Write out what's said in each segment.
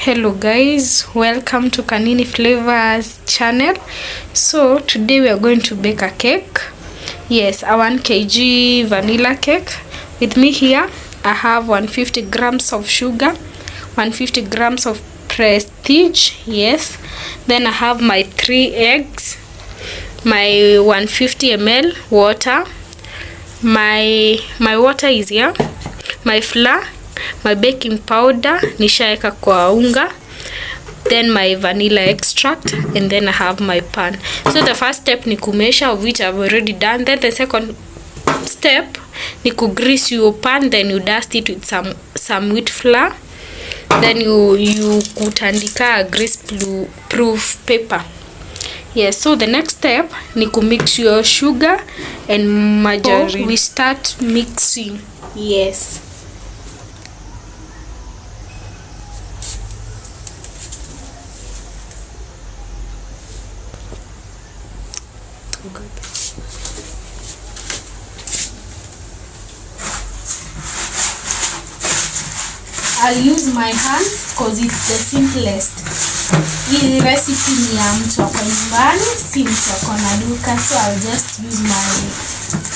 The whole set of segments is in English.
Hello guys, welcome to Vanilla Flavoured channel. So today we are going to bake a cake. Yes, a 1 kg vanilla cake. With me here I have 150 grams of sugar, 150 grams of prestige. Yes, then I have my 3 eggs, my 150 ml water, my water is here, my flour, my baking powder nishaeka kwa unga, then my vanilla extract, and then I have my pan. So the first step ni kumesha, of which I've already done. Then the second step ni grease your pan, then you dust it with some wheat flour, then you kutandika a grease proof paper. Yes, so the next step ni mix your sugar and margarine. So we start mixing. Yes, good. I'll use my hands because it's the simplest. Hii recipe ni ya mtu wako nyumbani, si mtu wako na duka, so I'll just use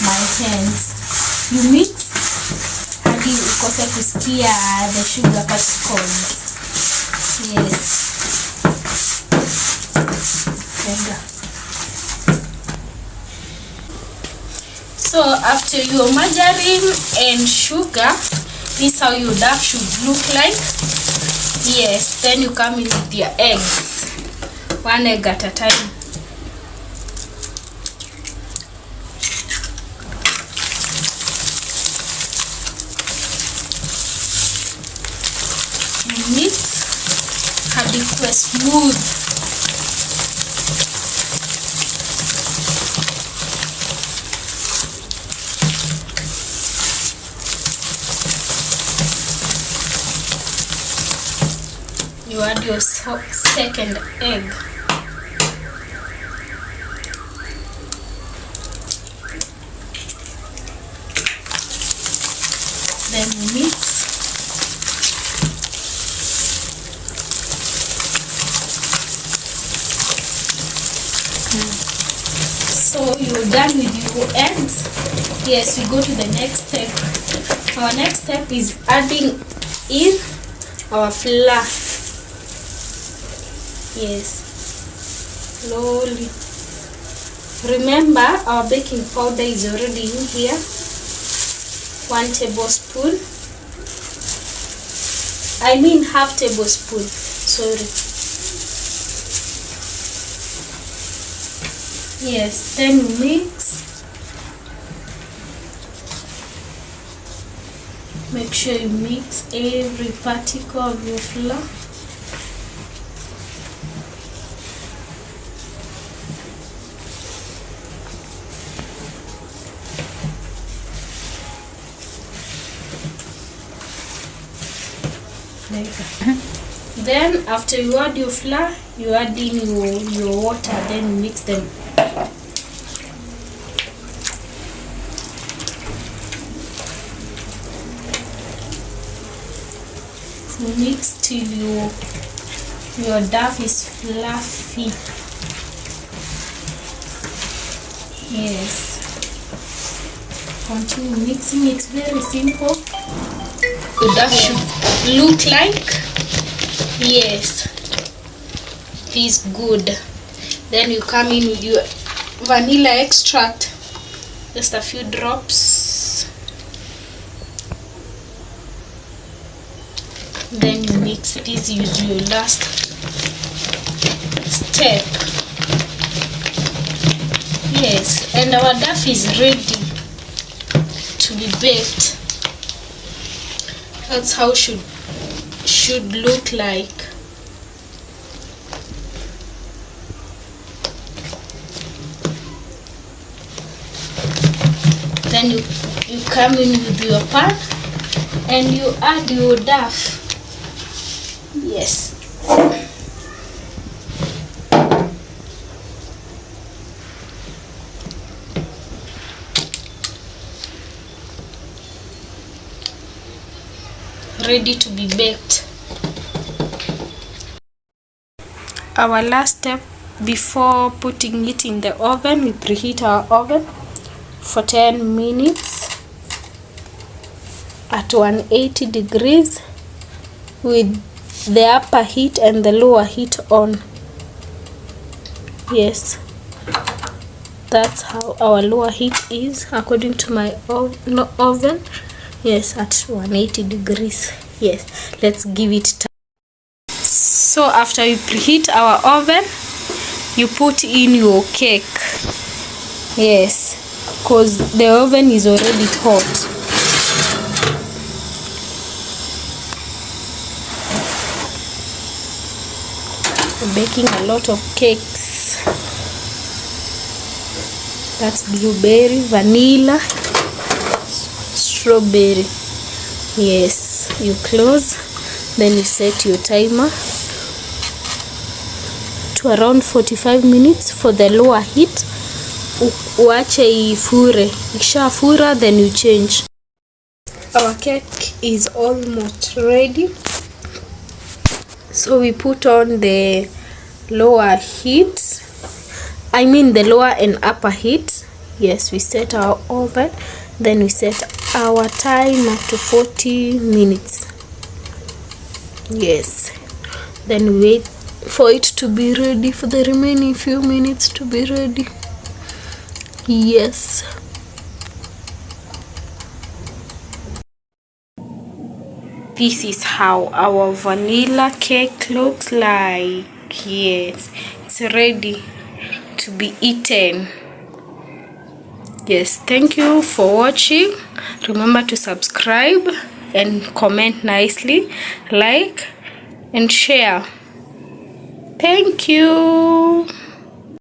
my hands. You mix hadi ukose kusikia the sugar particles. Yes. So after your margarine and sugar, this is how your dough should look like. Yes, then you come in with your eggs, 1 egg at a time. You mix hadi kuwe smooth. You add your second egg. Then you mix. So you're done with your eggs. Yes, we go to the next step. Our next step is adding in our flour. Yes, slowly. Remember, our baking powder is already in here, 1 tablespoon. I mean half tablespoon, sorry. Yes, then mix. Make sure you mix every particle of your flour. Then after you add your flour, you add in your water, then you mix them. You mix till your dough is fluffy. Yes, continue mixing. It's very simple. The dough should look like, yes, this good. Then you come in with your vanilla extract, just a few drops. Then you mix this. Use your last step. Yes, and our dough is ready to be baked. That's how should look like. Then you come in with your pan and you add your dough. Yes. Ready to be baked. our last step before putting it in the oven. We preheat our oven for 10 minutes at 180 degrees with the upper heat and the lower heat on. Yes, that's how our lower heat is according to my oven. Yes, at 180 degrees. Yes, let's give it time. So after you preheat our oven, you put in your cake. Yes, because the oven is already hot. We're baking a lot of cakes. That's blueberry, vanilla, strawberry. Yes, you close, then you set your timer to around 45 minutes for the lower heat. Uache ifure. Ikishafura, then you change. Our cake is almost ready. So we put on the lower heat, I mean the lower and upper heat. Yes, we set our oven, then we set our timer to 40 minutes. Yes, then we wait for it to be ready, for the remaining few minutes to be ready. Yes, this is how our vanilla cake looks like. Yes, it's ready to be eaten. Yes, thank you for watching. Remember to subscribe and comment nicely, like and share. Thank you.